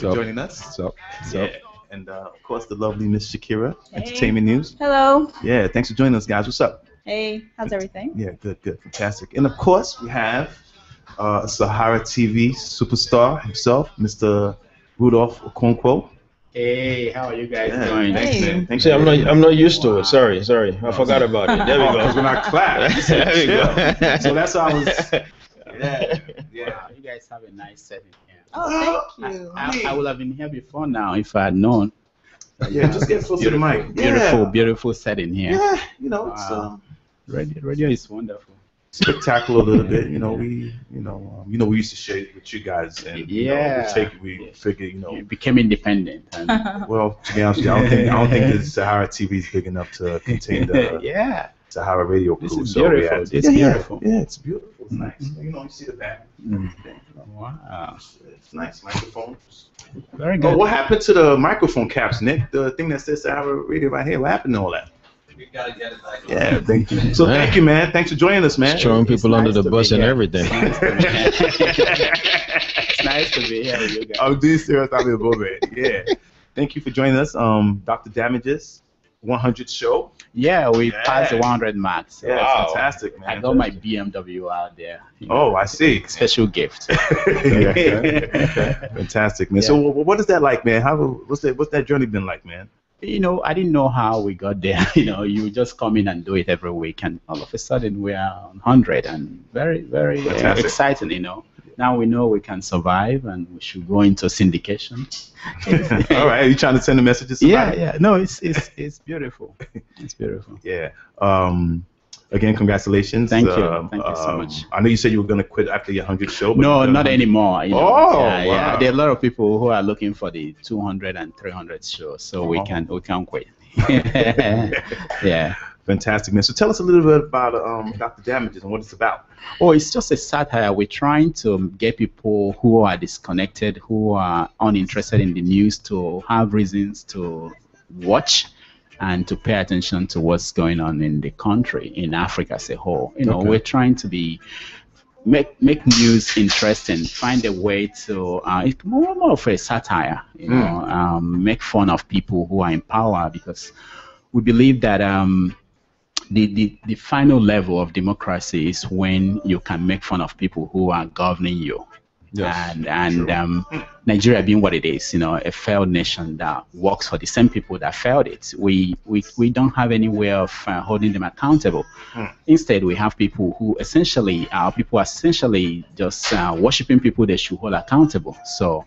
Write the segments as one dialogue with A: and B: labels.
A: you for joining us.
B: What's up?
A: And of course, the lovely Miss Shakira, Entertainment News.
C: Hello.
A: Yeah, thanks for joining us, guys. What's up?
C: Hey, how's everything?
A: Yeah, good, fantastic. And of course, we have Sahara TV superstar himself, Mr. Rudolf Okonkwo.
D: Hey, how are you guys doing?
A: Thanks, man. Thanks.
B: See, I'm not used to it. Sorry. I forgot about it. There we go.
A: We're not class.
B: There we go.
A: So that's how I was.
D: Yeah. You guys have a nice setting here.
C: Oh, thank you.
D: I would have been here before now if I had known.
A: Yeah, just get close to the mic.
D: Beautiful setting here.
A: Yeah, it's
D: radio is wonderful.
A: Spectacular a little bit. We used to share with you guys, and we figured,
D: You became independent. And
A: well, to be honest with you, I don't think the Sahara TV is big enough to contain the Sahara Radio crew.
D: This is beautiful. It's beautiful.
A: Yeah, it's beautiful. It's nice. You see the back.
D: Wow.
A: It's nice. Microphone.
D: Very good.
A: Oh, what happened to the microphone caps, Nick? The thing that says Sahara Radio right here. What happened to all that?
E: We gotta get it back.
A: Yeah, thank you. So thank you, man. Thanks for joining us, man.
B: Throwing people under the bus and everything.
D: It's nice to be here with you guys.
A: Oh, do serious? I'll be above it. Yeah. Thank you for joining us. Dr. Damages, 100 show.
D: Yeah, we passed the 100 mark. So
A: Fantastic, man.
D: I got my BMW out there.
A: I see.
D: Special gift.
A: Fantastic, man. Yeah. So what is that like, man? What's that journey been like, man?
D: I didn't know how we got there. You just come in and do it every week, and all of a sudden we are on 100, and very, very exciting. Now we know we can survive, and we should go into syndication.
A: All right, are you trying to send a message to somebody?
D: Yeah. No, it's beautiful. It's beautiful.
A: Yeah. Again, congratulations.
D: Thank you. Thank you so much.
A: I know you said you were going to quit after your 100th show. But
D: no, not anymore.
A: Wow.
D: Yeah. There are a lot of people who are looking for the 200 and 300 shows, so we can quit. Yeah.
A: Fantastic, man. So tell us a little bit about Dr. Damages and what it's about.
D: Oh, it's just a satire. We're trying to get people who are disconnected, who are uninterested in the news, to have reasons to watch and to pay attention to what's going on in the country, in Africa as a whole. We're trying to make news interesting, find a way to it's more of a satire, make fun of people who are in power, because we believe that the final level of democracy is when you can make fun of people who are governing you. Yes, and Nigeria being what it is, a failed nation that works for the same people that failed it, we don't have any way of holding them accountable. Instead, we have people who essentially just worshiping people they should hold accountable. So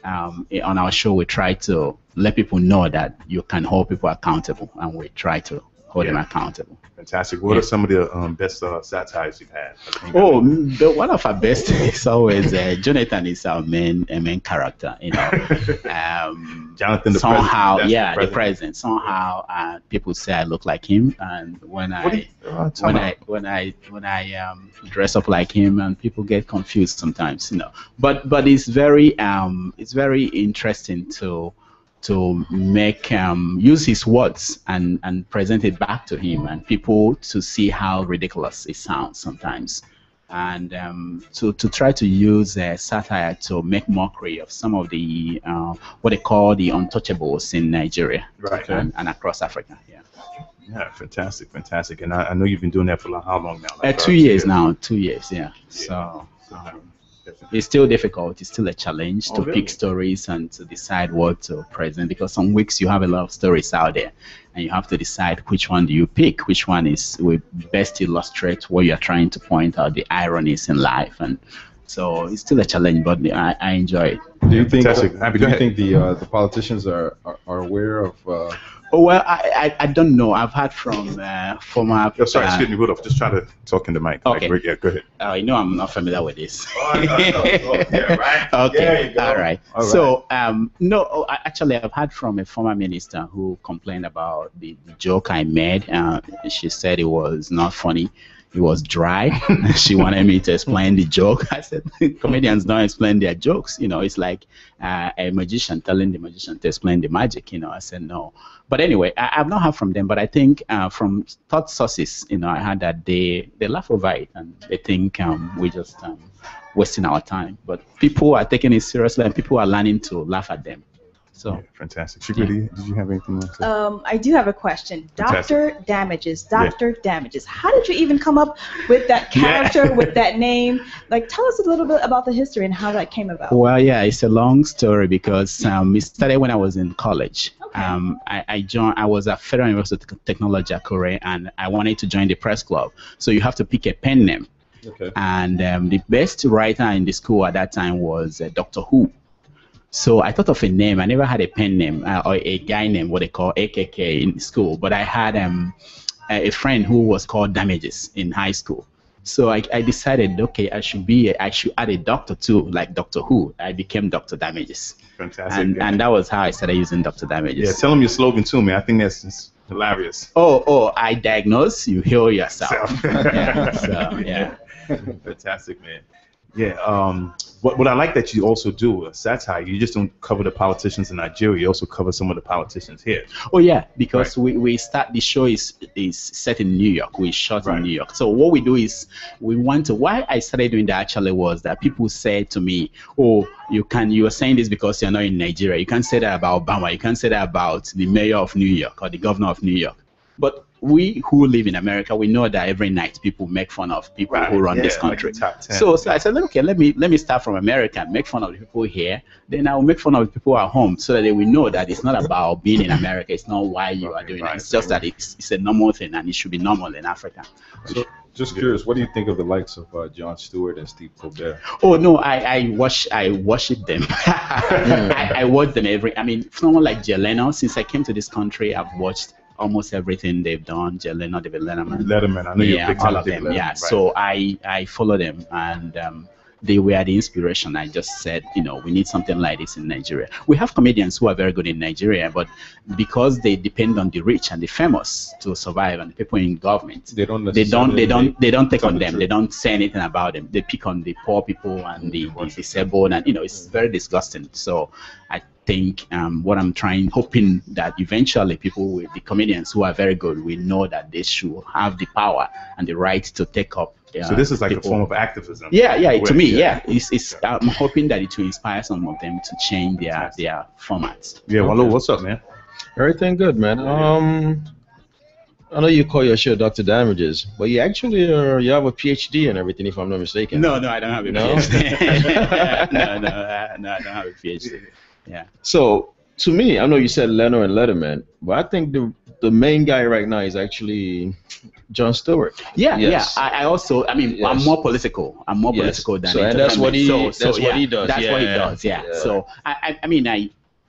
D: on our show, we try to let people know that you can hold people accountable, and we try to hold them accountable.
A: Fantastic. What are some of the best satires you've had?
D: One of our best is always Jonathan is our main character.
A: Jonathan,
D: the president. Somehow, people say I look like him, and when I dress up like him, and people get confused sometimes. But it's very interesting to make use his words and present it back to him, and people to see how ridiculous it sounds sometimes, and to try to use satire to make mockery of some of the what they call the untouchables in Nigeria,
A: right,
D: and across Africa.
A: Yeah, fantastic. And I know you've been doing that for how long now? Like
D: 2 years now. 2 years, yeah. So. It's still difficult. It's still a challenge to pick stories and to decide what to present, because some weeks you have a lot of stories out there, and you have to decide which one do you pick, which one will best illustrate what you're trying to point out, the ironies in life. And so it's still a challenge, but I enjoy it.
B: Do you think the politicians are aware of?
D: Well, I don't know. I've heard from former.
A: Sorry, excuse me, Rudolf. Just try to talk in the mic.
D: Okay.
A: Yeah, go ahead.
D: I'm not familiar with this.
A: Yeah, right.
D: Okay.
A: There you go.
D: All right. So, no, actually, I've heard from a former minister who complained about the joke I made. She said it was not funny. it was dry. She wanted me to explain the joke. I said, comedians don't explain their jokes. You know, it's like a magician telling the magician to explain the magic. You know, I said no. But anyway, I've not heard from them. But I think from third sources, you know, I heard that they laugh over it and they think we just wasting our time. But people are taking it seriously and people are learning to laugh at them. So
B: yeah, fantastic. Shakira, did you have anything to say?
C: I do have a question.
B: Fantastic.
C: Dr. Damages. Dr. Damages. How did you even come up with that character, with that name? Like, tell us a little bit about the history and how that came about.
D: Well, yeah, it's a long story because it started when I was in college. Okay. I was at Federal University of Technology at Korea, and I wanted to join the press club. So you have to pick a pen name.
B: Okay.
D: And the best writer in the school at that time was Doctor Who. So I thought of a name. I never had a pen name or a guy name, what they call AKK in school. But I had a friend who was called Damages in high school. So I decided, okay, I should add a doctor too, like Doctor Who. I became Dr. Damages.
B: Fantastic.
D: And that was how I started using Dr. Damages.
B: Yeah, tell them your slogan too, man. I think that's just hilarious.
D: Oh, I diagnose, you heal yourself. Yeah, so, yeah.
B: Fantastic, man. Yeah. What I like that you also do satire. You just don't cover the politicians in Nigeria. You also cover some of the politicians here.
D: Oh yeah, because we start the show is set in New York. We shot in New York. So what we do is we want to. Why I started doing that actually was that people said to me, "Oh, you are saying this because you're not in Nigeria. You can't say that about Obama. You can't say that about the mayor of New York or the governor of New York." But we who live in America, we know that every night people make fun of people who run this country.
B: Like
D: so I said, okay, let me start from America and make fun of the people here. Then I will make fun of the people at home so that they will know that it's not about being in America. It's not why you are doing it. It's just that it's a normal thing and it should be normal in Africa.
B: So, just curious, what do you think of the likes of Jon Stewart and Steve Colbert?
D: Oh no, I worship them. I watch them someone like Jay Leno. Since I came to this country, I've watched almost everything they've done. Jay Leno, David Letterman.
B: I know you're a big fan
D: all of them. Yeah, right. So I follow them, and they were the inspiration. I just said, we need something like this in Nigeria. We have comedians who are very good in Nigeria, but because they depend on the rich and the famous to survive, and the people in government, they don't take on them. They don't say anything about them. They pick on the poor people and the disabled, and it's very disgusting. So I think what I'm hoping that eventually the comedians who are very good, will know that they should have the power and the right to take up.
B: So this is like a form of activism.
D: Yeah. To me, it's I'm hoping that it will inspire some of them to change their formats.
B: Yeah, Wale, what's up, man?
E: Everything good, man. I know you call your show Dr. Damages, but you actually you have a PhD and everything, if I'm not mistaken.
D: No, I don't have a PhD. No, I don't have a PhD. Yeah. So
E: to me, I know you said Leno and Letterman, but I think the main guy right now is actually Jon Stewart.
D: Yeah. I also, I'm more political. I'm more political than.
E: So and that's what he does.
D: That's what he does. Yeah. So I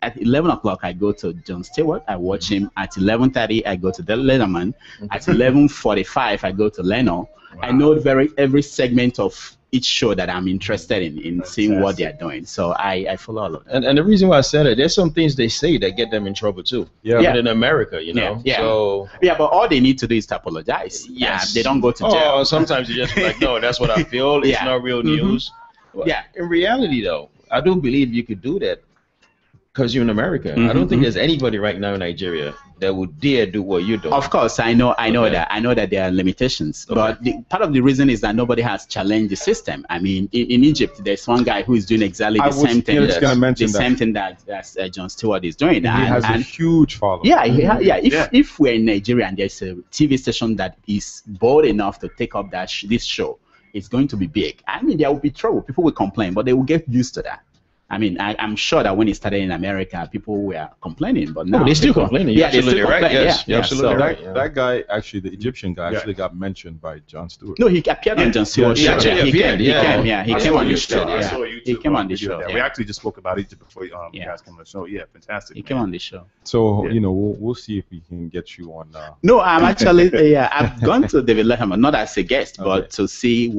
D: at 11 o'clock I go to Jon Stewart. I watch him. At 11:30 I go to Letterman. At 11:45 I go to Leno. Wow. I know every segment of each show that I'm interested in seeing what they're doing. So I follow all of them.
E: And the reason why I said it, there's some things they say that get them in trouble too. Yeah. But in America,
D: Yeah.
E: So
D: but all they need to do is to apologize.
E: Yes.
D: They don't go to jail.
E: Oh, sometimes you just be like, no, that's what I feel. It's not real news. Well, in reality, though, I do believe you could do that because you're in America. I don't think there's anybody right now in Nigeria that would dare do what you're doing.
D: Of course, I know that. I know that there are limitations, but part of the reason is that nobody has challenged the system. In Egypt, there's one guy who is doing exactly the same thing. Same thing that Jon Stewart is doing.
B: He has a huge following.
D: If we're in Nigeria and there's a TV station that is bold enough to take up this show, it's going to be big. There will be trouble. People will complain, but they will get used to that. I'm sure that when it started in America, people were complaining, but now
E: they're still complaining. You're absolutely right. Yes, you're absolutely right.
B: That guy, actually, the Egyptian guy, actually got mentioned by Jon Stewart.
D: No, he appeared on Jon Stewart's show. He came on the show.
B: I saw YouTube.
D: He came on the show.
B: We actually just spoke about Egypt before you guys came on the show. Yeah, fantastic.
D: He came on the show.
B: So we'll see if we can get you on.
D: No, I'm actually I've gone to David Letterman, not as a guest, but to see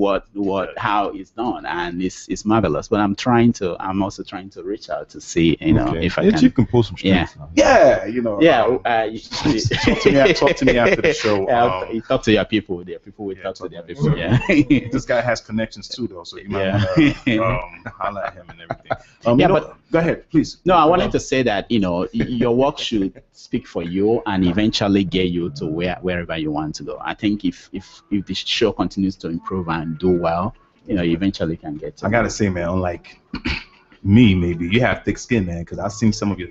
D: how it's done, and it's marvelous. But I'm also also trying to reach out to see, if I can.
B: You can post some streams.
D: Yeah,
B: talk to me after the show.
D: You talk to your people. Their people will talk to their people. Yeah.
B: This guy has connections too, though, so you might want to holler at him and everything. But go ahead, please.
D: No, I wanted to say that your work should speak for you and eventually get you to wherever you want to go. I think if the show continues to improve and do well, you eventually can get to.
B: I gotta say, man, unlike me, maybe you have thick skin, man, because I've seen some of your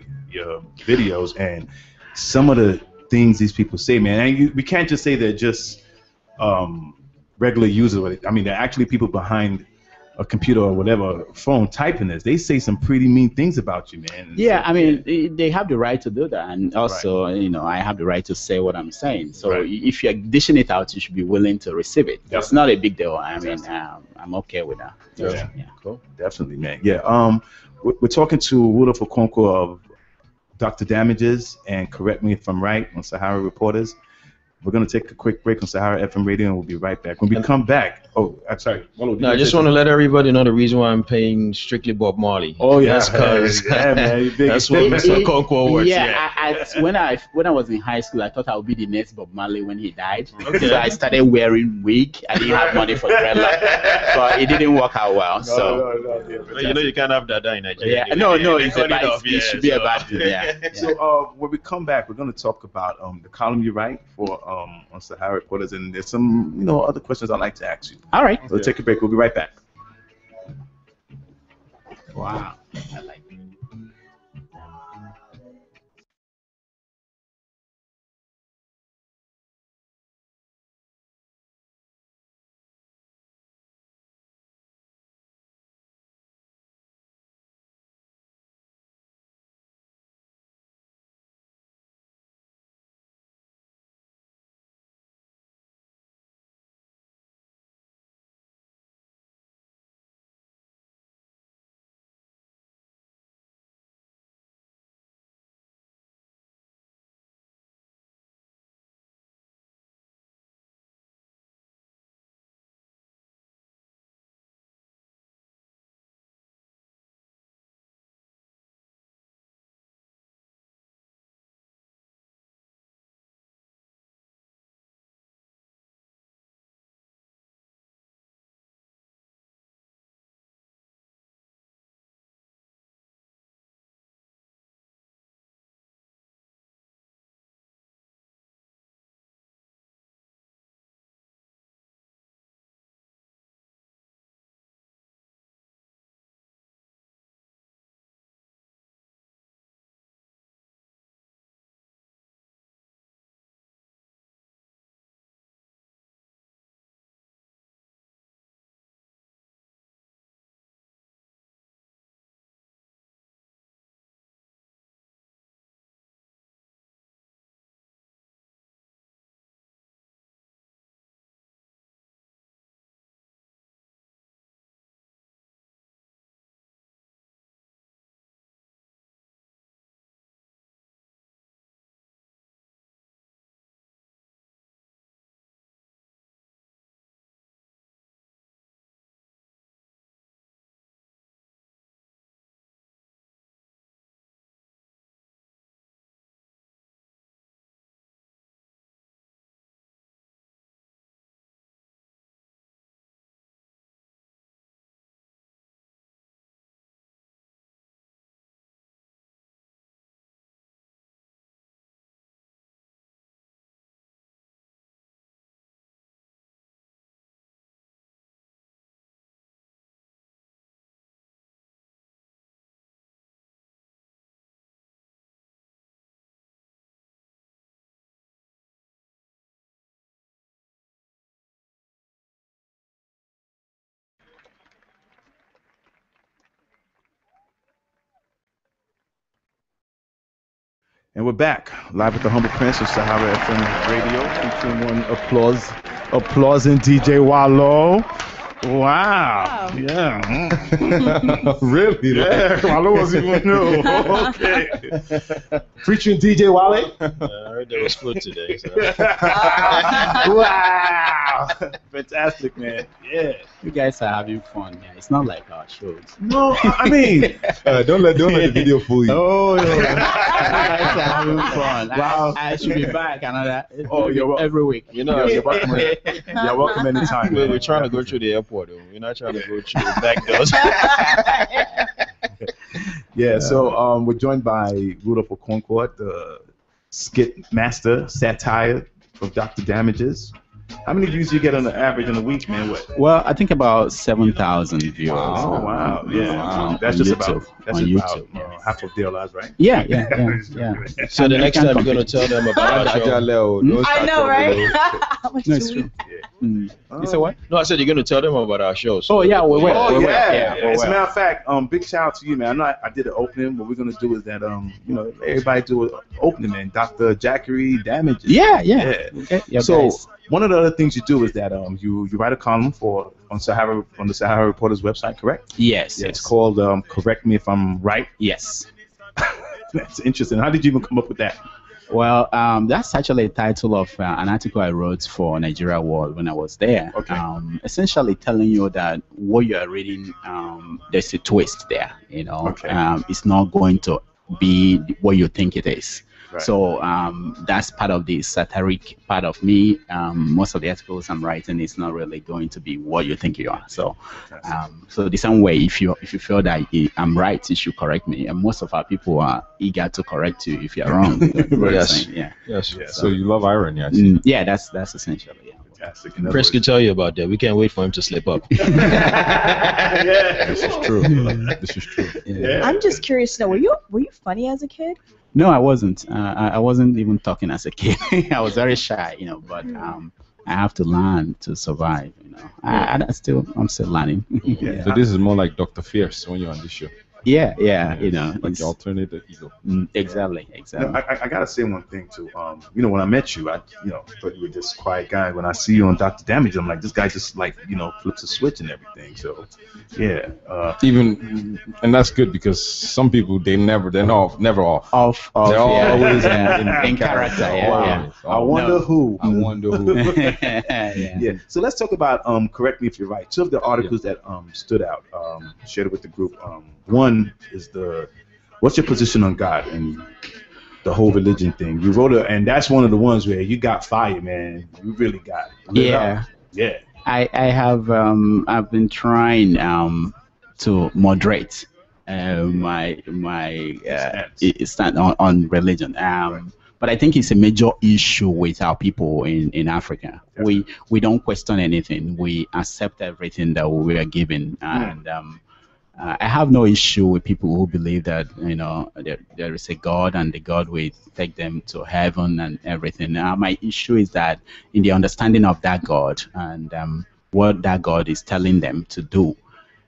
B: videos and some of the things these people say, man. And we can't just say they're just regular users. I mean, they're actually people behind a computer or whatever phone typing this. They say some pretty mean things about you, man.
D: Yeah, I mean, they have the right to do that, and also, I have the right to say what I'm saying. So if you're dishing it out, you should be willing to receive it. It's not a big deal. I mean, I'm okay with that.
B: Yeah, cool. Definitely, man. Yeah. We're talking to Rudolf Okonkwo of Dr. Damages, and correct me if I'm right, on Sahara Reporters. We're going to take a quick break on Sahara FM Radio, and we'll be right back. When we come back, I'm sorry.
E: No, I just want to let everybody know the reason why I'm paying strictly Bob Marley.
B: Oh, yeah.
E: That's because that's what Mr. Okonkwo works.
D: Yeah, when I was in high school, I thought I would be the next Bob Marley when he died. Okay. So I started wearing wig. I didn't have money for dreadlock, but it didn't work out well.
E: Well, you can't have that in Nigeria.
D: Yeah, no, it should be a bad thing. Yeah.
B: So when we come back, we're going to talk about the column you write for on Sahara Reporters, and there's some other questions I'd like to ask you.
D: All right.
B: We'll take a break. We'll be right back.
D: Wow. I like it.
B: And we're back, live with the Humble Prince of Sahara FM Radio, featuring one applausing DJ Wale. Wow. Yeah.
F: Really?
B: Yeah. I wasn't even know. Okay.
F: Featuring DJ Wale.
E: I heard there was food today. So.
B: Wow. Fantastic, man. Yeah.
D: You guys are having fun. Yeah, it's not like our shows.
B: No, I mean,
F: don't let the video fool you.
B: oh,
D: You guys are having fun.
B: Wow.
D: I should be back another
B: you're
D: every week.
E: You know,
B: you're welcome anytime.
E: we're trying to go through the airport, though. We're not trying to go through the back doors.
B: Yeah, so we're joined by Rudolf Okonkwo, the skit master, satire from Dr. Damages. How many views do you get on the average in a week, man? What?
D: Well, I think about 7,000 viewers.
B: Oh, wow. Yeah.
D: Wow.
B: That's
D: On
B: just
D: YouTube.
B: about, that's
D: On
B: just
D: YouTube.
B: about half of their lives, right?
D: Yeah.
E: So the next time you're going to tell them about our show.
C: I know, right? How much
D: No,
C: do
D: it's
C: we-
D: true. You say what?
E: No, I said you're going to tell them about our show. So
D: Oh, yeah, we will.
B: Oh,
D: we will.
B: yeah.
D: we
B: As a
D: will.
B: matter of fact, big shout out to you, man. I did an opening. What we're going to do is that, everybody do an opening, man. Dr. Jackery Damages.
D: Yeah.
B: Yeah.
D: Yeah,
B: So
D: guys.
B: one of the other things you do is that you write a column on the Sahara Reporter's website, correct?
D: Yes.
B: Yeah, it's called Correct Me If I'm Right.
D: Yes.
B: That's interesting. How did you even come up with that?
D: Well, that's actually a title of an article I wrote for Nigeria World when I was there.
B: Okay.
D: Essentially telling you that what you are reading, there's a twist there.
B: Okay.
D: It's not going to be what you think it is.
B: Right.
D: So that's part of the satiric part of me. Most of the articles I'm writing is not really going to be what you think you are. So, so the same way, if you feel that I'm right, you should correct me. And most of our people are eager to correct you if you're wrong.
E: Yes.
D: Yeah.
E: Yes.
F: So you love irony, I see.
D: Yeah, that's essentially. Yeah.
B: Fantastic.
E: Chris can tell you about that. We can't wait for him to slip up.
B: Yeah.
F: This is true. This is true.
D: Yeah.
C: I'm just curious to know, were you funny as a kid?
D: No, I wasn't. I wasn't even talking as a kid. I was very shy, but I have to learn to survive. I'm still learning.
B: Yeah.
F: So this is more like Dr. Fierce when you're on this show.
D: Yeah.
F: Like
D: It's,
F: the alternative ego.
D: exactly.
B: No, I gotta say one thing too. When I met you, I thought you were this quiet guy. When I see you on Dr. Damage, I'm like, this guy just flips a switch and everything. So, yeah.
F: And that's good because some people they're never off.
D: They're
F: They're always
D: in character. Yeah.
B: I wonder who.
F: I wonder who.
B: Yeah. So let's talk about correct me if you're right. Two of the articles that stood out, shared it with the group. One is what's your position on God and the whole religion thing? You wrote and that's one of the ones where you got fire, man. You really got it.
D: Yeah.
B: Yeah.
D: I have I've been trying to moderate my stand on religion. But I think it's a major issue with our people in Africa. We don't question anything. We accept everything that we are given, and I have no issue with people who believe that there is a God and the God will take them to heaven and everything. My issue is that in the understanding of that God and what that God is telling them to do,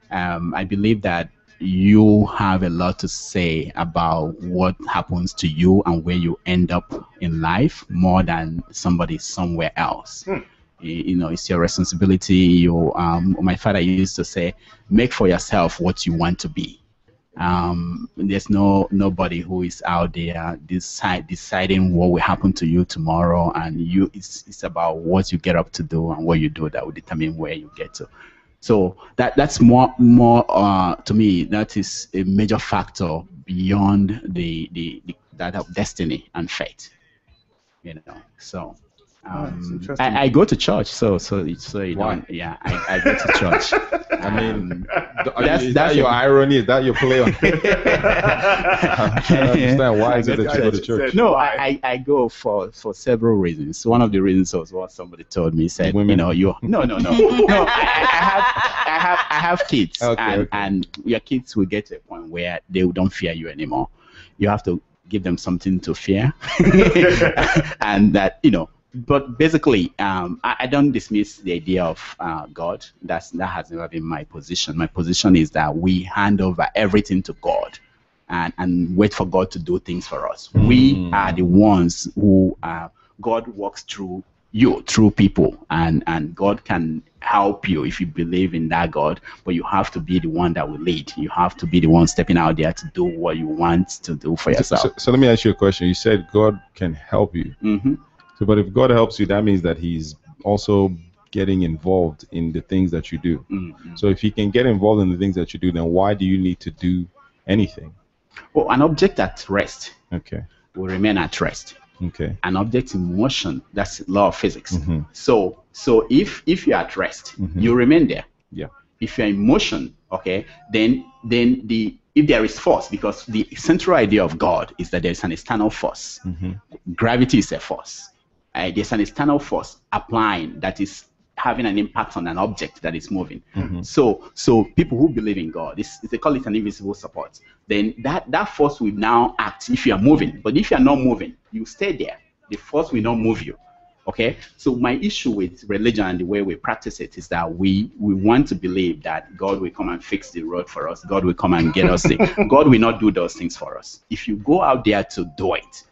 D: I believe that you have a lot to say about what happens to you and where you end up in life more than somebody somewhere else. It's your responsibility. My father used to say, make for yourself what you want to be. There's nobody who is out there deciding what will happen to you tomorrow, and it's about what you get up to do and what you do that will determine where you get to. So that's more to me, that is a major factor beyond that of destiny and fate. So I go to church, so you don't. Yeah, I go to church.
F: I mean, is that your irony? Is that your play on? I don't understand. Why is it that you go to church?
D: No, I go for several reasons. One of the reasons was what somebody told me. Said,
F: women?
D: no. I have kids, and your kids will get to a point where they don't fear you anymore. You have to give them something to fear, and that But basically, I don't dismiss the idea of God. That has never been my position. My position is that we hand over everything to God and wait for God to do things for us. We are the ones who God works through you through people, and God can help you if you believe in that God, but you have to be the one that will lead. You have to be the one stepping out there to do what you want to do for yourself.
F: So let me ask you a question. You said God can help you. So, but if God helps you, that means that He's also getting involved in the things that you do. So if He can get involved in the things that you do, then why do you need to do anything?
D: Well, an object at rest will remain at rest. An object in motion, that's law of physics. So if you're at rest, you remain there. If you're in motion, then if there is force, because the central idea of God is that there's an external force. Gravity is a force. There's an external force applying that is having an impact on an object that is moving. So people who believe in God, they call it an invisible support. Then that force will now act if you are moving. But if you are not moving, you stay there. The force will not move you. So my issue with religion and the way we practice it is that we want to believe that God will come and fix the road for us. God will come and get us there. God will not do those things for us. If you go out there to do it,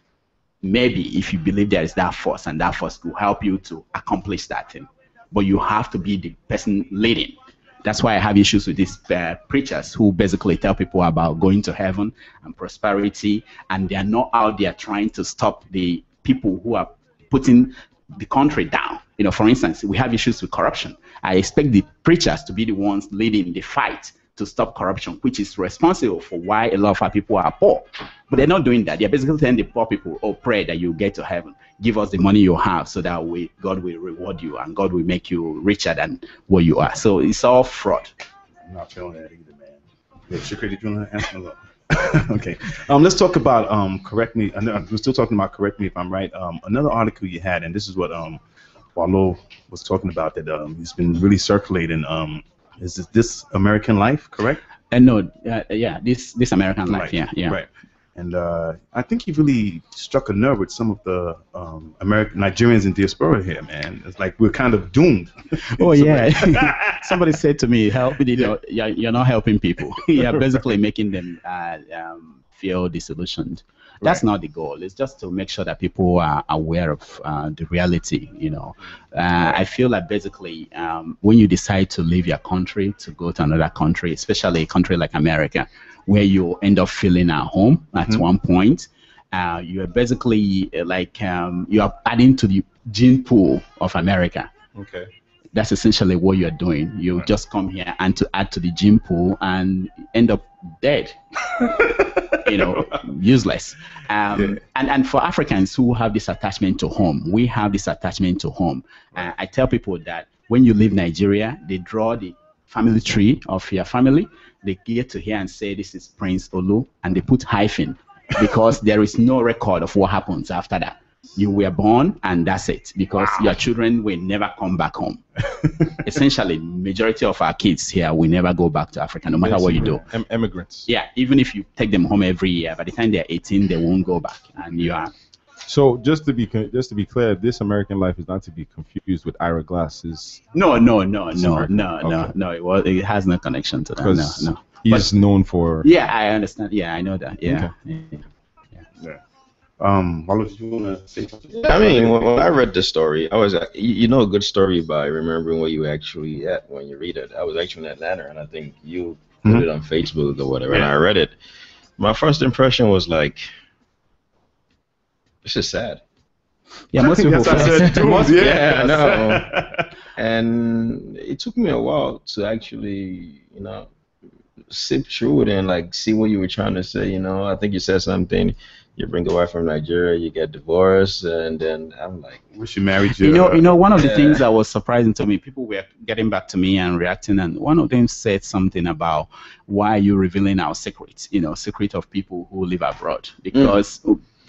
D: maybe if you believe there is that force, and that force will help you to accomplish that thing. But you have to be the person leading. That's why I have issues with these preachers who basically tell people about going to heaven and prosperity, and they are not out there trying to stop the people who are putting the country down. For instance, we have issues with corruption. I expect the preachers to be the ones leading the fight to stop corruption, which is responsible for why a lot of our people are poor. But they're not doing that. They're basically telling the poor people, pray that you get to heaven. Give us the money you have so that God will reward you, and God will make you richer than what you are. So it's all fraud.
B: I'm not feeling that either, man. Yeah, Shakira, did you want to answer that? Okay. Let's talk about, correct me. We're still talking about, correct me if I'm right. Another article you had, and this is what Wale was talking about, that he's been really circulating. Is This American Life, correct?
D: No, This American Life, yeah. Right.
B: And I think he really struck a nerve with some of the Nigerians in diaspora here, man. It's like we're kind of doomed.
D: Oh, yeah. Somebody said to me, you're not helping people. You're basically making them feel disillusioned. That's not the goal. It's just to make sure that people are aware of the reality, I feel like basically when you decide to leave your country to go to another country, especially a country like America, where you end up feeling at home at one point, you are basically like you are adding to the gene pool of America. That's essentially what you're doing. You just come here and to add to the gene pool and end up dead. Useless. And for Africans who have this attachment to home, we have this attachment to home. I tell people that when you leave Nigeria, they draw the family tree of your family. They get to here and say, this is Prince Olu, and they put hyphen because there is no record of what happens after that. You were born and that's it, because your children will never come back home. Essentially, majority of our kids here will never go back to Africa, no matter what you do.
F: Immigrants.
D: Yeah, even if you take them home every year, by the time they're 18, they won't go back, and you are.
F: So just to be clear, This American Life is not to be confused with Ira Glass's.
D: No. It has no connection to that. No.
F: He's known for.
D: Yeah, I understand. Yeah, I know that. Yeah. Okay.
B: Yeah. Wale, did you want to say something?
E: I mean, when I read the story, I was, a good story by remembering where you were actually at when you read it. I was actually in Atlanta, and I think you put it on Facebook or whatever, and I read it. My first impression was like, this is sad.
D: Yeah, most people.
E: I know. And it took me a while to actually, sip through it and like see what you were trying to say. I think you said something. You bring a wife from Nigeria, you get divorced, and then I'm like,
B: wish you married you.
D: One of the things that was surprising to me, people were getting back to me and reacting, and one of them said something about, why are you revealing our secrets? Secret of people who live abroad, because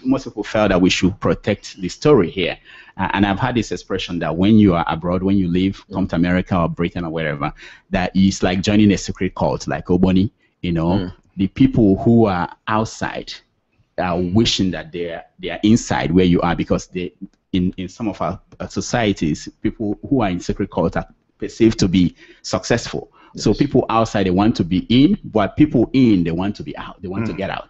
D: most people felt that we should protect the story here. And I've had this expression that when you are abroad, when you leave, come to America or Britain or wherever, that it's like joining a secret cult, like Oboni. The people who are outside are wishing that they are inside where you are, because they in some of our societies, people who are in secret cult are perceived to be successful. Yes. So people outside, they want to be in, but people in, they want to be out. They want to get out.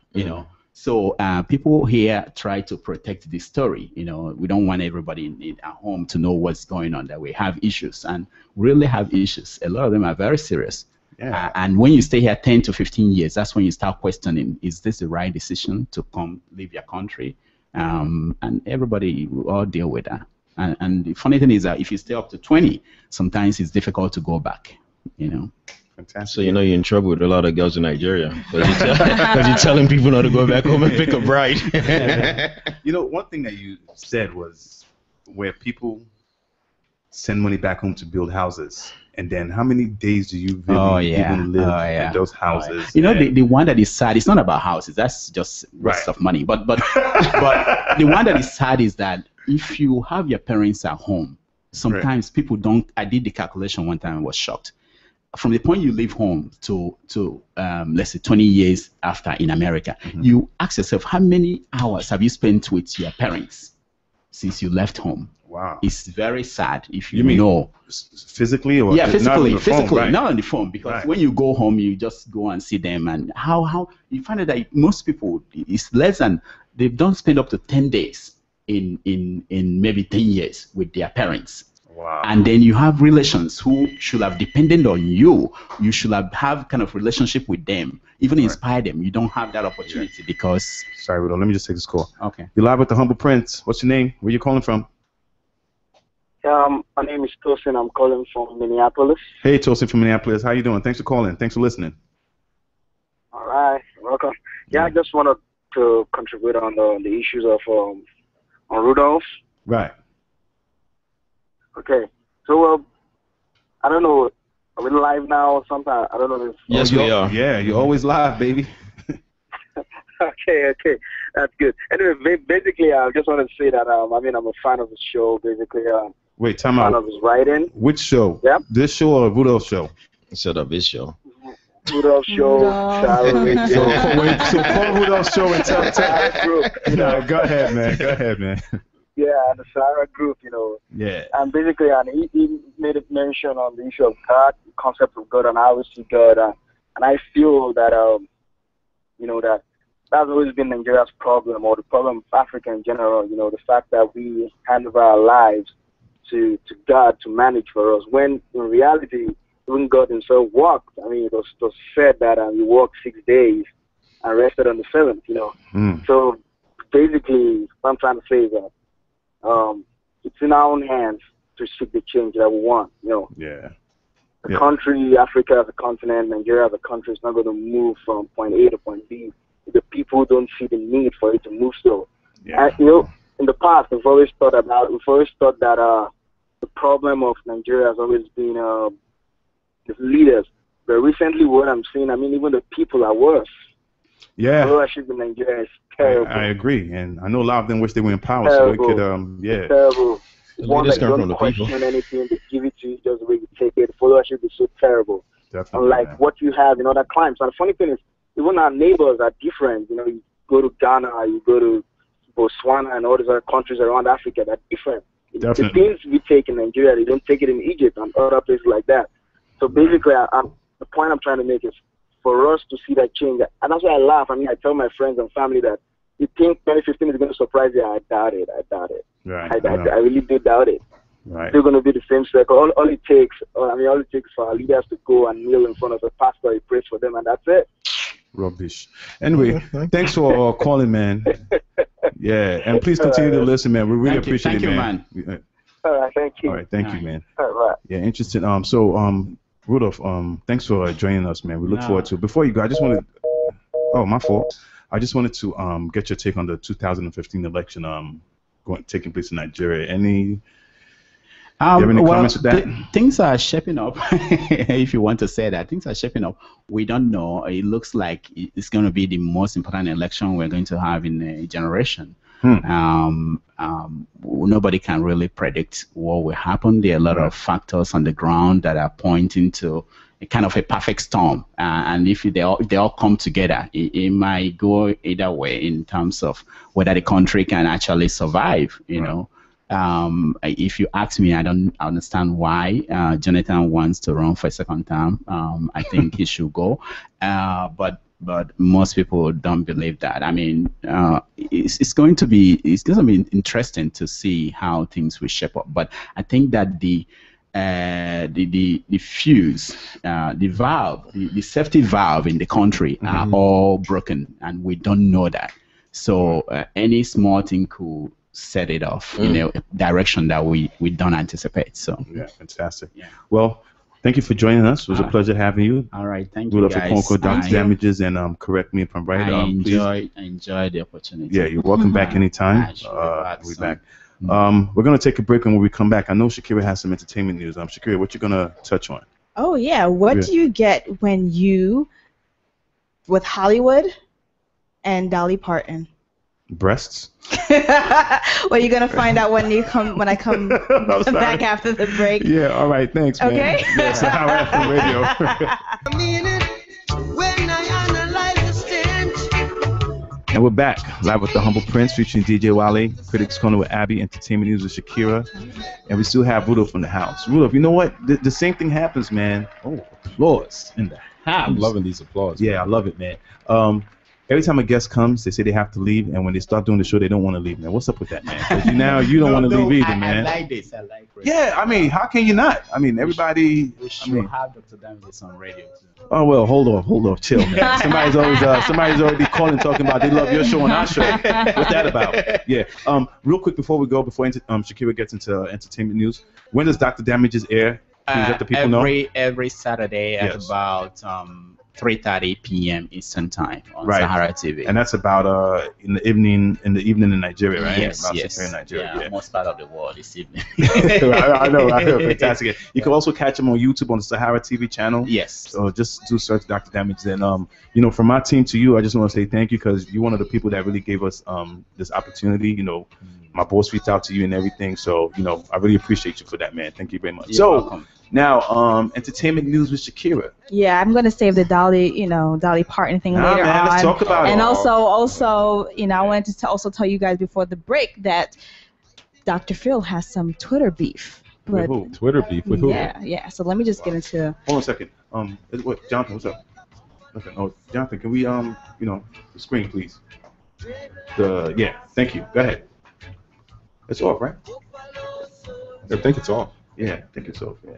D: So people here try to protect the story. You know, we don't want everybody at home to know what's going on, that we have issues, and really have issues. A lot of them are very serious. Yeah. And when you stay here 10 to 15 years, that's when you start questioning, is this the right decision to come leave your country? And everybody will all deal with that. And the funny thing is that if you stay up to 20, sometimes it's difficult to go back, you know.
E: Fantastic. So you know you're in trouble with a lot of girls in Nigeria because you're telling people not to go back home and pick a bride.
B: You know, one thing that you said was where people send money back home to build houses. And then how many days do you really even live in those houses?
D: You know, the one that is sad, it's not about houses. That's just waste of money. But but the one that is sad is that if you have your parents at home, sometimes people don't. I did the calculation one time and was shocked. From the point you leave home to let's say 20 years after in America, you ask yourself, how many hours have you spent with your parents since you left home?
B: Wow.
D: It's very sad if you
B: mean
D: know.
B: Physically? Or
D: physically,
B: phone,
D: not on the phone, because when you go home, you just go and see them, and how you find out that most people, it's less than, they don't spend up to 10 days in maybe 10 years with their parents.
B: Wow.
D: And then you have relations who should have depended on you. You should have kind of relationship with them, even inspire them. You don't have that opportunity because...
B: Sorry, Rudoll, let me just take this call.
D: Okay.
B: You're live with the Humble Prince. What's your name? Where you calling from?
G: My name is Tosin. I'm calling from Minneapolis.
B: Hey, Tosin from Minneapolis. How you doing? Thanks for calling. Thanks for listening.
G: All right. Welcome. Yeah, I just wanted to contribute on the issues of on Rudolf.
B: Right.
G: Okay. So, I don't know. Are we live now or something? I don't know.
E: Yes, we are.
B: Yeah, you're always live, baby.
G: Okay. That's good. Anyway, basically, I just wanted to say that, I mean, I'm a fan of the show, basically.
B: Wait, time out.
G: Fan of his writing.
B: Which show?
G: Yeah.
B: This show or Rudolph's show?
E: Set up his show.
G: Rudolph's show. Sahara Radio.
B: So call Rudolph's show and tell
G: group.
B: No, go ahead, man.
G: Yeah, the Sahara group, you know.
B: Yeah.
G: And basically, he made a mention on the issue of God, the concept of God, and how we see God. And I feel that, you know, that's always been Nigeria's problem, or the problem of Africa in general, you know, the fact that we hand over our lives to God to manage for us, when in reality, even God himself walked. I mean, it was said that he walked 6 days and rested on the seventh, you know. So basically, what I'm trying to say is that it's in our own hands to seek the change that we want, you know.
B: Yeah.
G: The country, Africa as a continent, Nigeria as a country is not going to move from point A to point B. The people don't see the need for it to move so. And, you know, in the past, we've always thought that the problem of Nigeria has always been the leaders. But recently, what I'm seeing, I mean, even the people are worse.
B: Yeah.
G: The leadership in Nigeria is terrible.
B: I agree, and I know a lot of them wish they were in power, so it could,
G: terrible. One that
E: come from
G: don't
E: the
G: question
E: people.
G: anything, they give it to you just the way you take it. The followership is so terrible.
B: Definitely,
G: unlike what you have in other climes. And the funny thing is, even our neighbors are different. You know, you go to Ghana, you go to Botswana, and all these other countries around Africa, they're different.
B: Definitely.
G: The things we take in Nigeria, they don't take it in Egypt and other places like that. So basically, the point I'm trying to make is for us to see that change. And that's why I laugh. I mean, I tell my friends and family that you think 2015 is going to surprise you. I doubt it.
B: Right.
G: I really do doubt it.
B: Right.
G: Still going to be the same circle. All it takes for our leaders to go and kneel in front of a pastor, he prays for them, and that's it.
B: Rubbish. Anyway, thanks for calling, man. Yeah, and please continue to listen, man. We really appreciate it, man.
G: All right, thank you.
B: All right, thank you, man.
G: All right.
B: Yeah, interesting. Rudolph, thanks for joining us, man. We look forward to it. Before you go, I just wanted, my fault. I just wanted to get your take on the 2015 election taking place in Nigeria. Any comments with that?
D: Things are shaping up. If you want to say that, things are shaping up. We don't know. It looks like it's going to be the most important election we're going to have in a generation. Nobody can really predict what will happen. There are a lot of factors on the ground that are pointing to a kind of a perfect storm. And if they all come together, it might go either way in terms of whether the country can actually survive, you know. If you ask me, I don't understand why Jonathan wants to run for a second term. I think he should go. But but most people don't believe that. I mean, it's going to be interesting to see how things will shape up. But I think that the fuse, the valve, the safety valve in the country are all broken, and we don't know that. So any small thing could set it off in a direction that we don't anticipate. So
B: yeah, fantastic. Yeah. Well, thank you for joining us. It was a pleasure having you.
D: All right, thank you,
B: Rudolf
D: guys.
B: Okonkwo, Dr. Damages, and correct me if I'm right.
D: I enjoy the opportunity.
B: Yeah, you're welcome back anytime. We'll be back. We're going to take a break, and when we come back, I know Shakira has some entertainment news. Shakira, what you going to touch on?
C: Oh, yeah. What do you get when you, with Hollywood and Dolly Parton?
B: Breasts?
C: Well, you're going to find out when I come back after the break.
B: Yeah, all right. Thanks, man.
C: Okay.
B: Yeah, Sahara FM Radio. And we're back, live with the Humble Prince, featuring DJ Wale, Critics Corner with Abby, Entertainment News with Shakira, and we still have Rudolf from the house. Rudolf, you know what? The same thing happens, man. Oh, applause in the house.
F: I'm loving these applause.
B: Yeah, I love it, man. Every time a guest comes, they say they have to leave, and when they start doing the show, they don't want to leave, man. What's up with that, man? 'Cause you don't want to leave either, man.
D: I like this. I like it.
B: Yeah, I mean, how can you not? I mean, everybody.
D: We should have Dr. Damages on radio too.
B: Oh well, hold off, chill, man. Somebody's already calling talking about they love your show and our show. What's that about? Yeah. Real quick before Shakira gets into entertainment news, when does Dr. Damages air? Please let the people know.
D: Every Saturday at about 3:30 p.m. Eastern Time on Sahara TV.
B: And that's about in the evening in Nigeria, right?
D: Yes.
B: In Nigeria,
D: yeah, most part of the world this evening.
B: I know, fantastic. You can also catch him on YouTube on the Sahara TV channel.
D: Yes.
B: So just do search Dr. Damages. And from my team to you, I just want to say thank you because you're one of the people that really gave us this opportunity. My boss reached out to you and everything. So I really appreciate you for that, man. Thank you very much.
D: You're welcome.
B: Now, entertainment news with Shakira.
C: Yeah, I'm gonna save the Dolly Parton thing later on.
B: Let's talk about it.
C: And also, I wanted to also tell you guys before the break that Dr. Phil has some Twitter beef.
B: With who?
F: Twitter beef with who?
C: Yeah. So let me just get into.
B: Hold on a second. Jonathan, what's up? Okay. Oh, Jonathan, can we the screen, please? Thank you. Go ahead. It's off, right?
F: I think it's off.
B: Yeah, I think it's off. Yeah.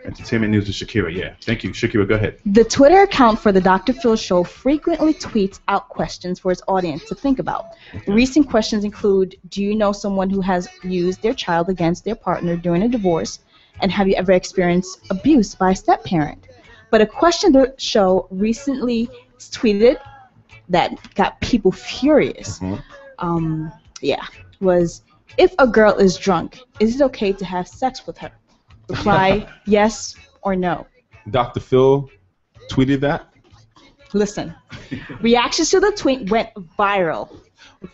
B: Entertainment news with Shakira. Yeah. Thank you, Shakira. Go ahead.
C: The Twitter account for the Dr. Phil Show frequently tweets out questions for its audience to think about. Okay. Recent questions include: do you know someone who has used their child against their partner during a divorce? And have you ever experienced abuse by a step-parent? But a question the show recently tweeted that got people furious. Was: if a girl is drunk, is it okay to have sex with her? Reply yes or no.
F: Dr. Phil tweeted that?
C: Listen, reactions to the tweet went viral.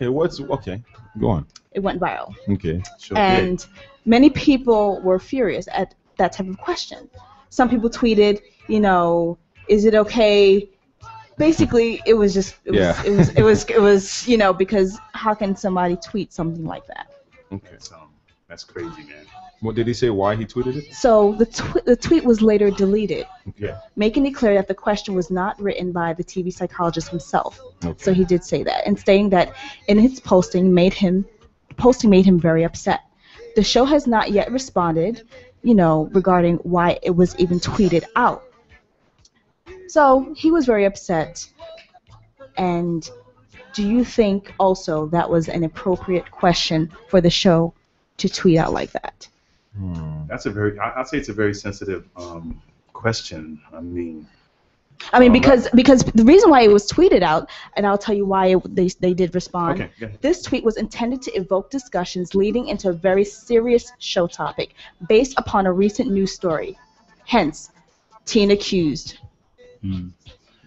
F: Okay, go on.
C: It went viral.
F: Okay.
B: Sure.
C: And many people were furious at that type of question. Some people tweeted, is it okay? Basically, it was because how can somebody tweet something like that?
B: Okay, so that's crazy, man.
F: What did he say? Why he tweeted it?
C: So the tweet was later deleted,
B: making
C: it clear that the question was not written by the TV psychologist himself. Okay. So he did say that, and stating that in his posting made him very upset. The show has not yet responded, regarding why it was even tweeted out. So he was very upset. And do you think also that was an appropriate question for the show to tweet out like that?
B: That's I'd say it's a very sensitive question. I mean,
C: because the reason why it was tweeted out, and I'll tell you why they did respond.
B: Okay, go ahead.
C: This tweet was intended to evoke discussions leading into a very serious show topic based upon a recent news story. Hence, teen accused.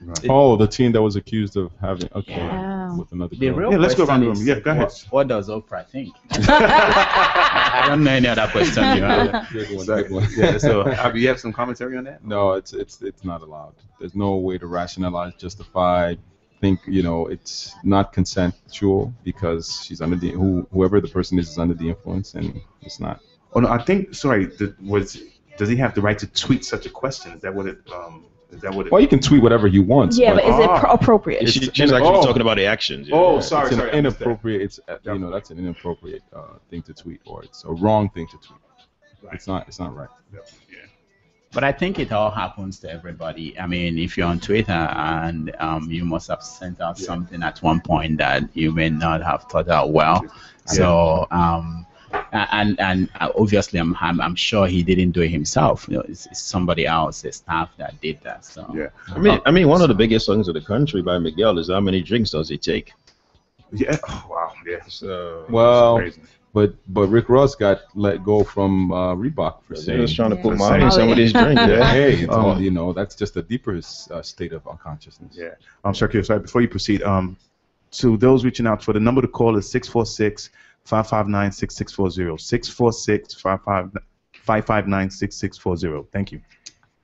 B: Right.
F: Oh, the teen that was accused of having with another girl.
B: Let's go around the room. Yeah, go ahead.
D: What does Oprah think? I don't know any other question you have.
F: Good one.
B: Yeah. So, you have some commentary on that?
F: No, it's not allowed. There's no way to rationalize, justify, think. It's not consensual because she's under whoever the person is under the influence, and it's not.
B: Oh no, I think. Sorry, does he have the right to tweet such a question? Is that what it? Is that what it is?
F: Well, you can tweet whatever you want.
C: Yeah, but is it appropriate?
E: She's actually talking about the actions. Yeah.
F: Oh, sorry. It's an inappropriate. It's that's an inappropriate thing to tweet, or it's a wrong thing to tweet. Right. It's not right.
B: Yeah.
D: But I think it all happens to everybody. I mean, if you're on Twitter and you must have sent out something at one point that you may not have thought out well. So and obviously I'm sure he didn't do it himself. You know, it's somebody else, the staff that did that. So
E: I mean, one of the biggest songs of the country by Miguel is "How Many Drinks Does It Take?"
B: Yeah. Oh, wow. Yeah.
E: So
F: but Rick Ross got let go from Reebok for saying
E: he was trying to put money in somebody's drink.
F: Hey, it's you know, that's just a deeper state of unconsciousness.
B: Yeah. Shakira, sorry, before you proceed, to those reaching out, for the number to call is 646-559-6640. 646-559-6640. Thank you.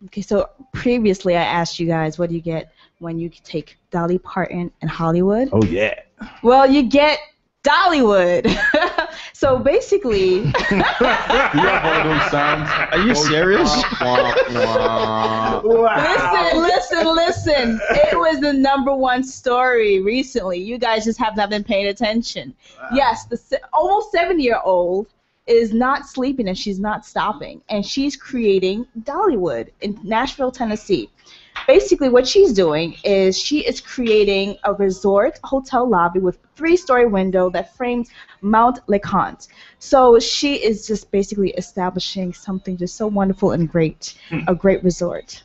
C: Okay, so previously I asked you guys, what do you get when you take Dolly Parton and Hollywood?
B: Oh, yeah.
C: Well, you get Dollywood. So basically,
F: You have all those sounds.
E: Are you serious?
C: Listen. It was the #1 story recently. You guys just have not been paying attention. Wow. Yes, the almost 70-year-old is not sleeping and she's not stopping. And she's creating Dollywood in Nashville, Tennessee. Basically, what she's doing is she is creating a resort hotel lobby with 3-story window that frames Mount LeConte. So she is just basically establishing something just so wonderful and great, a great resort.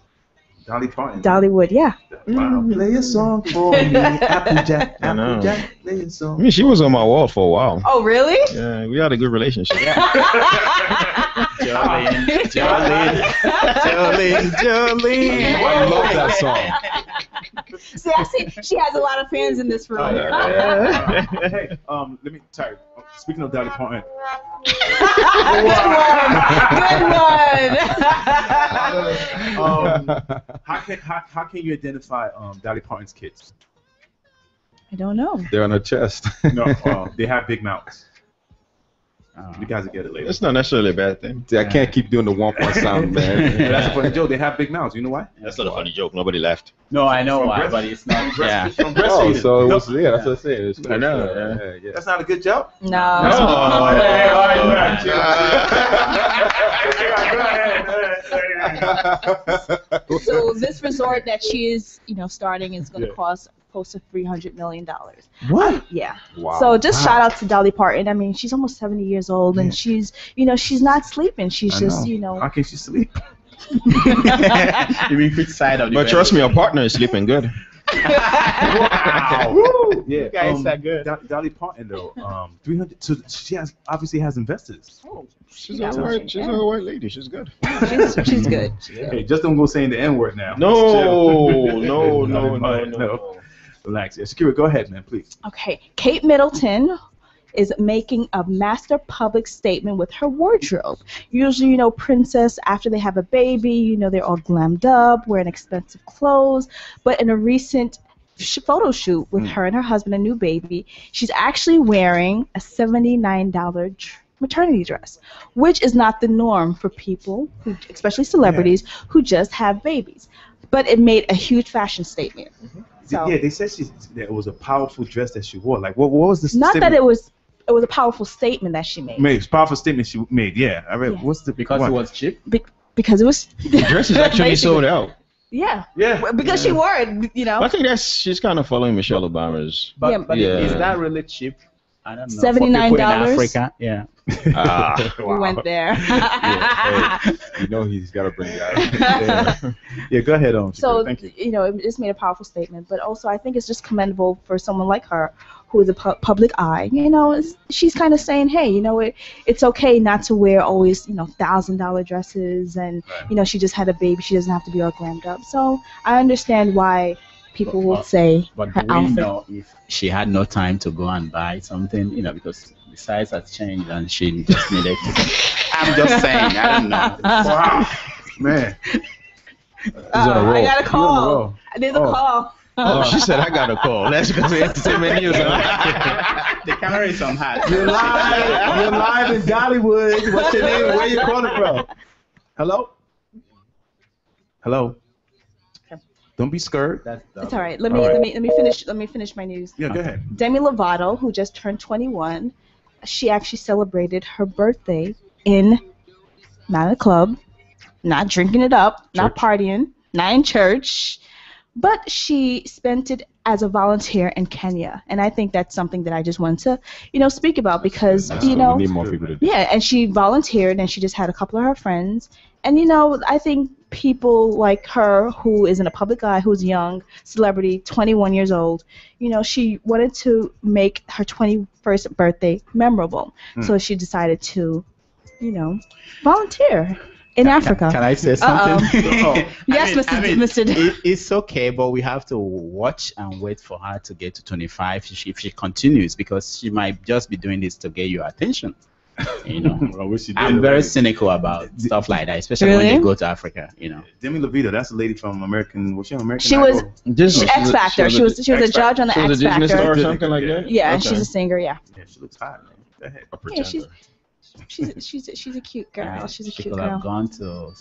B: Dolly Parton.
C: Dollywood, yeah.
B: Wow. Play a song for me, Applejack, Applejack, play a song.
E: I mean, she was on my wall for a while.
C: Oh, really?
E: Yeah, we had a good relationship.
F: Jolene. I love that song.
C: See, I see she has a lot of fans in this room.
B: Hey, let me sorry. Speaking of Dolly Parton.
C: Good one.
B: How can you identify Dolly Parton's kids?
C: I don't know.
F: They're on her chest.
B: No, they have big mouths. You guys will get it later.
E: It's not necessarily a bad thing.
F: See, I can't keep doing the 1-point sound, man.
B: That's a funny joke. They have big mouths. You know why?
E: That's not a funny joke. Nobody laughed.
D: No, I know why, but it's not. Yeah.
B: From
F: Oh,
B: breastfeeding.
F: so it was, that's what I said. It's
E: I know.
F: Yeah.
B: That's not a good joke?
C: No. So this resort that she is, starting is going to cost close to $300 million.
B: What?
C: Yeah.
F: Wow.
C: So just shout out to Dolly Parton. I mean, she's almost 70 years old, and she's, she's not sleeping. She's just,
B: How can she sleep?
D: You mean which side of the
E: But trust me, our partner is sleeping good.
B: Wow. Woo. Yeah.
D: You guys are good.
B: Dolly Parton though, 300. So she obviously has investors.
C: Oh,
E: She's a white lady. She's good.
C: she's good.
B: Hey, just don't go saying the N-word now.
E: No.
B: Relax. Yeah, Shakira, go ahead, man, please.
C: Okay, Kate Middleton is making a master public statement with her wardrobe. Usually, princess, after they have a baby, they're all glammed up, wearing expensive clothes. But in a recent photo shoot with her and her husband, a new baby, she's actually wearing a $79 maternity dress, which is not the norm for people, especially celebrities, who just have babies. But it made a huge fashion statement. So,
B: yeah, they said that it was a powerful dress that she wore. Like, what was the
C: not
B: statement?
C: that it was a powerful statement that she made.
B: It's a powerful statement she made. Yeah, I read.
C: Yeah.
B: What's the
D: because it was cheap?
C: Because it was
E: The dress is actually sold out.
C: Yeah.
B: Yeah.
C: Because she wore it,
E: I think she's kind of following Michelle Obama's.
D: But
E: Yeah.
D: is that really cheap? I don't know.
C: $79?
D: For people in Africa, yeah.
C: We went there.
F: He's got to bring it out.
B: Yeah, go ahead on.
C: So,
B: Thank you.
C: it just made a powerful statement. But also, I think it's just commendable for someone like her, who is a public eye. She's kind of saying, hey, it's okay not to wear always, $1,000 dresses, and she just had a baby. She doesn't have to be all glammed up. So I understand why people will say
D: But
C: her
D: do we
C: outfit.
D: know if she had no time to go and buy something, because the size has changed and she just needed to. I'm just saying, I don't know.
B: Wow, man.
C: I got a call. There's a call.
E: Oh, she said I got a call. Let's go to entertainment news.
D: The camera is on hot.
B: You're live in Dollywood. What's your name? Where you calling from? Hello. Don't be scared.
C: It's all right. Let me finish my news.
B: Yeah, go ahead.
C: Demi Lovato, who just turned 21, she actually celebrated her birthday not in a club, not drinking it up, not partying, not in church, but she spent it as a volunteer in Kenya. And I think that's something that I just want to, speak about because,
F: we need more people to do.
C: Yeah, and she volunteered and she just had a couple of her friends. And, I think people like her, who is in a public eye, who's young, celebrity, 21 years old, she wanted to make her 21st birthday memorable. So she decided to, volunteer in Africa.
D: Can I say something?
C: Yes, Mr.
D: It's okay, but we have to watch and wait for her to get to 25 if she continues, because she might just be doing this to get your attention. I'm very cynical about stuff like that, especially when they go to Africa.
B: Demi Lovato, that's a lady from American. Was she on American?
C: She was
B: Disney.
C: X Factor. She was a judge on the X Factor.
E: Star or something like that.
C: Yeah, and she's a singer. Yeah.
B: Yeah, she looks hot, man. Go ahead.
C: Yeah, she's a cute girl. She's a
D: she
C: cute
D: could
C: girl.
D: have gone to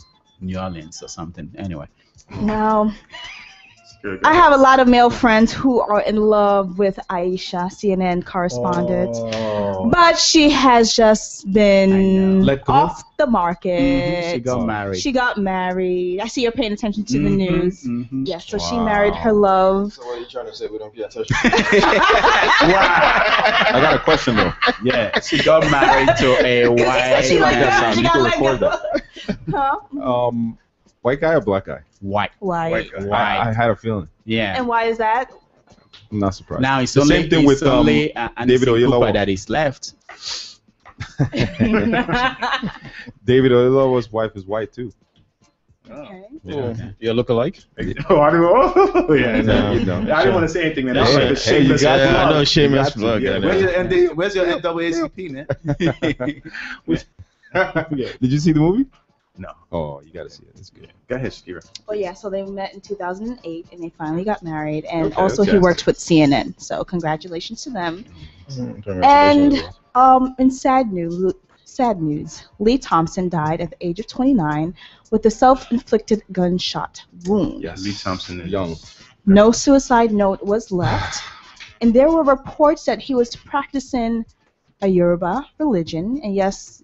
D: New Orleans or something. Anyway.
C: Now, I have a lot of male friends who are in love with Aisha, CNN correspondent, but she has just been off the market.
D: She got married.
C: She got married. I see you're paying attention to the news. Yes, so she married her love.
E: So what are you trying to say? We don't pay attention.
F: I got a question though.
D: Yeah, she got married to a white.
C: She like that. She got
F: to
C: like
F: record
C: that. Huh?
F: White guy or black guy?
D: White.
F: I had a feeling.
D: Yeah.
C: And why is that?
F: I'm not surprised.
D: Now it's
F: the
D: only,
F: same thing with
D: David
F: Oyelowo.
D: that is left.
F: David Oyelowo's wife is white too.
C: Okay.
F: Yeah.
E: You look alike?
B: Oh, I don't know. Yeah,
F: No, you don't.
B: I didn't want to say anything, man. That was like a
F: Hey, you
B: shameless
F: got
B: plug.
E: I know shameless plug.
B: Yeah, where's your NAACP, man?
F: Did you see the movie?
B: No.
F: Oh, you got to see it. It's good.
B: Go ahead, Shakira.
C: Oh yeah, so they met in 2008 and they finally got married, and
F: Okay,
C: also
F: okay.
C: he works with CNN. So congratulations to them. And in sad news, Lee Thompson died at the age of 29 with a self-inflicted gunshot wound.
F: Yes.
B: Lee Thompson is
F: Young.
C: No suicide note was left, and there were reports that he was practicing a Yoruba religion, and yes.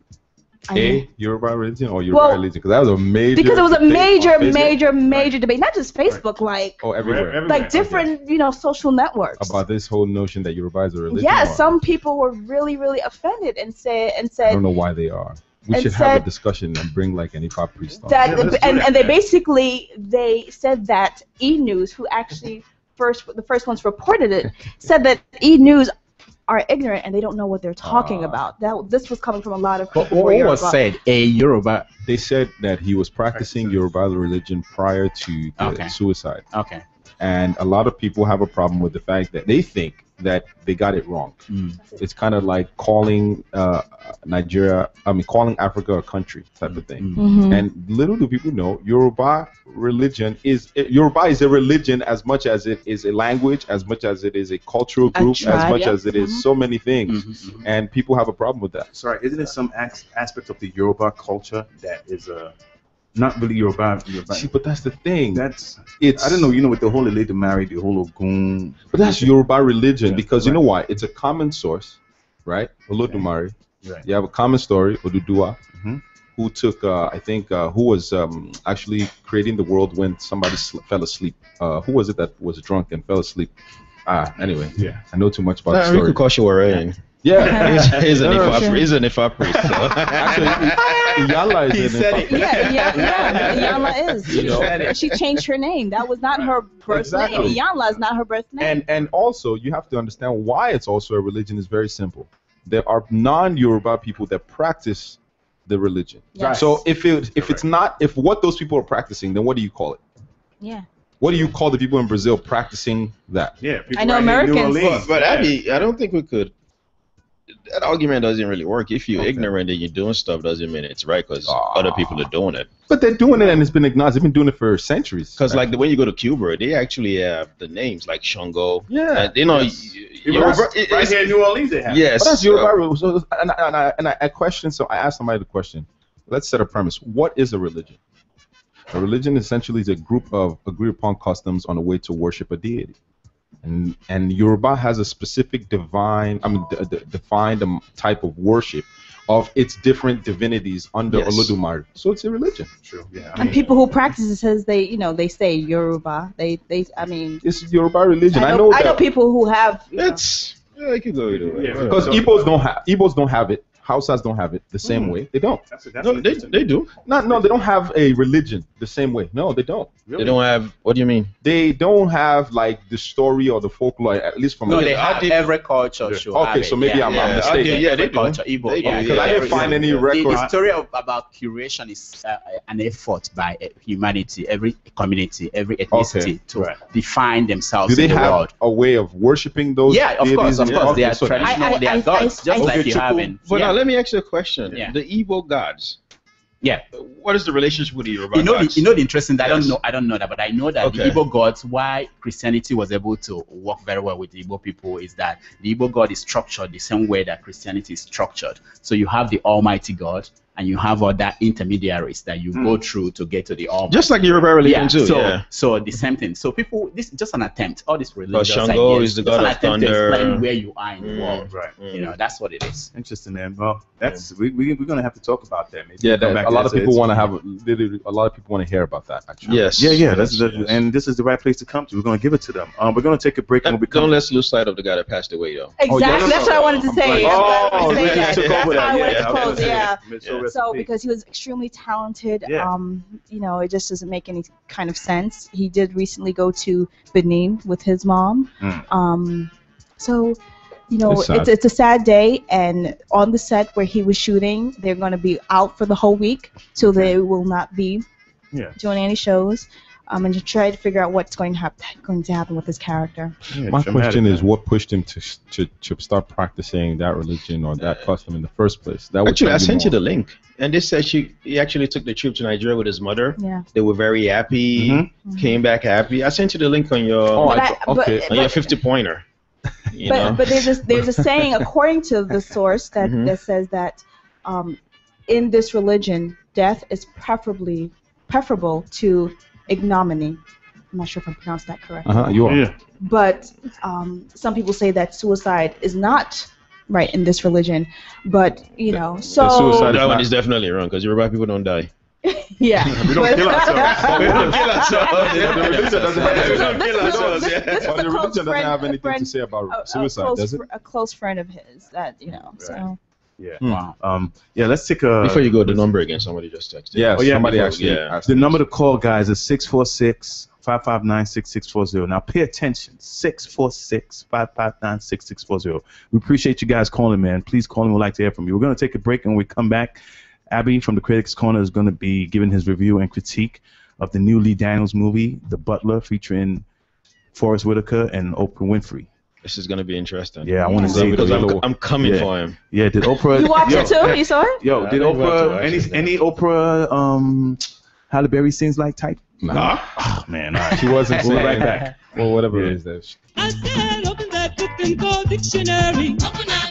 F: Yoruba religion or Yoruba religion? Because that was a major.
C: Because it was a
F: debate
C: major debate, not just Facebook, like
F: everywhere.
C: like different, social networks.
F: About this whole notion that Yoruba is a religion.
C: Yeah,
F: or-
C: some people were really, really offended and said
F: I don't know why they are. We
C: and
F: should have
C: said
F: a discussion and bring like an hip-hop priest on.
C: that, and they basically said that E! News, who actually the first ones reported it, said that E! News are ignorant and they don't know what they're talking about. This was coming from a lot of people.
D: What was said? A Yoruba.
F: They said that he was practicing Yoruba religion prior to the suicide.
D: Okay.
F: And a lot of people have a problem with the fact that they think that they got it wrong. It's kind of like calling calling Africa a country type of thing. And little do people know, Yoruba is a religion as much as it is a language, as much as it is a cultural group, as much as it is so many things. And people have a problem with that.
B: Sorry, isn't it some aspect of the Yoruba culture that is not really Yoruba?
F: See, but that's the thing.
B: I don't know, with the whole Elede married, the whole Ogun.
F: But that's Yoruba religion because you know why? It's a common source, right? Olodumare.
B: Right.
F: You have a common story, Oduduwa, who took, who was actually creating the world when somebody fell asleep. Who was it that was drunk and fell asleep? Anyway, I know too much about the story.
E: Rikukoshi
F: Yeah,
E: he's an Ifa priest. So.
F: Actually, Yala is an Ifa priest.
C: Yeah, Yala is. She changed her name. That was not her birth name. Yala is not her birth name.
F: And also, you have to understand why it's also a religion is very simple. There are non-Yoruba people that practice the religion.
C: Yes.
F: So if what those people are practicing, then what do you call it?
C: Yeah.
F: What do you call the people in Brazil practicing that?
B: Yeah,
C: I know Americans.
E: But Abby, I don't think we could. That argument doesn't really work. If you're ignorant and you're doing stuff, doesn't mean it's right because other people are doing it.
F: But they're doing it and it's been acknowledged. They've been doing it for centuries.
E: Because like when you go to Cuba, they actually have the names like Shango.
F: Yeah.
B: Right here in New Orleans, they have.
E: Yes.
F: But that's Yoruba. So, and I question. So I asked somebody the question. Let's set a premise. What is a religion? A religion essentially is a group of agreed upon customs on the way to worship a deity. And Yoruba has a specific defined type of worship of its different divinities under Olodumare. So it's a religion.
B: True. Yeah.
C: And people who practice it says they say Yoruba.
F: It's Yoruba religion.
C: I know people who have.
E: I can go either way.
B: Yeah,
F: because Igbos don't have it. Hausas don't have it the same way. They don't.
E: No, they do.
F: No, they don't have a religion the same way. No, they don't.
E: Really? They don't have. What do you mean?
F: They don't have like the story or the folklore, at least from.
D: No, they have every culture show.
F: Okay, so maybe I'm mistaken.
D: Yeah, they culture Igbo.
F: Because I didn't find any record.
D: The story about curation is an effort by humanity, every community, every ethnicity to define themselves.
F: Do they
D: in the
F: have
D: world.
F: a way of worshiping those?
D: Yeah, of course. They are
F: so
D: traditional. They are gods, just like you have in.
E: But now let me ask you a question.
D: Yeah.
E: The Igbo gods.
D: Yeah.
E: What is the relationship with the Yoruba gods?
D: The interesting thing, I don't know that, but I know that the Igbo gods, why Christianity was able to work very well with the Igbo people is that the Igbo God is structured the same way that Christianity is structured. So you have the Almighty God, and you have other intermediaries that you go through to get to the Almighty.
E: Just like Yoruba religion too.
D: So the same thing. So people, this is just an attempt. All this religious
E: Shango
D: ideas,
E: is the god of thunder.
D: To explain where you are in the world.
B: Right.
D: You know, that's what it is.
B: Interesting, man. Well, that's we're gonna have to talk about that. Maybe.
F: Yeah, a lot of people want to have. A lot of people want to hear about that. Actually.
E: Yes.
B: Yeah. And this is the right place to come to. We're gonna give it to them. We're gonna take a break. And
E: don't let's lose sight of the guy that passed away though.
C: Exactly. That's what I wanted to say.
B: Yeah.
C: So because he was extremely talented, it just doesn't make any kind of sense. He did recently go to Benin with his mom. So, it's a sad day, and on the set where he was shooting, they're going to be out for the whole week, so they will not be doing any shows. And to try to figure out what's going to happen with his character.
F: My question is, what pushed him to start practicing that religion or that custom in the first place?
E: Actually, I sent you the link, and this said he actually took the trip to Nigeria with his mother.
C: Yeah,
E: they were very happy, came back happy. I sent you the link on your on your 50-pointer.
C: But there's a saying according to the source that says that in this religion, death is preferable to ignominy. I'm not sure if I pronounced that correctly.
F: You are. Yeah.
C: But some people say that suicide is not right in this religion. But so
E: that one is definitely wrong because Yoruba people don't die.
C: Yeah.
B: We don't kill ourselves.
E: We don't kill ourselves.
F: The religion doesn't have anything to say about suicide, does it?
C: A close friend of his that so.
B: Yeah. Wow. Let's take a.
E: Before you go, the number again. Somebody just texted.
F: Yeah. Somebody actually. Yeah.
B: The number to call, guys, is 646-559-6640. Now, pay attention. 646-559-6640. We appreciate you guys calling, man. Please call in. We'd like to hear from you. We're going to take a break, and when we come back, Abby from the Critics Corner is going to be giving his review and critique of the new Lee Daniels movie, The Butler, featuring Forrest Whitaker and Oprah Winfrey.
E: This is going to be interesting.
B: Yeah, I want to see
E: because I'm coming for him.
B: Yeah, did Oprah?
C: You watched it too? You saw it?
B: Did Oprah any Oprah Halle Berry scenes like type?
F: Nah.
B: Oh, man,
F: she wasn't.
B: We'll be right back.
F: Well, whatever it is.
H: I said, open that book and go dictionary. Open up.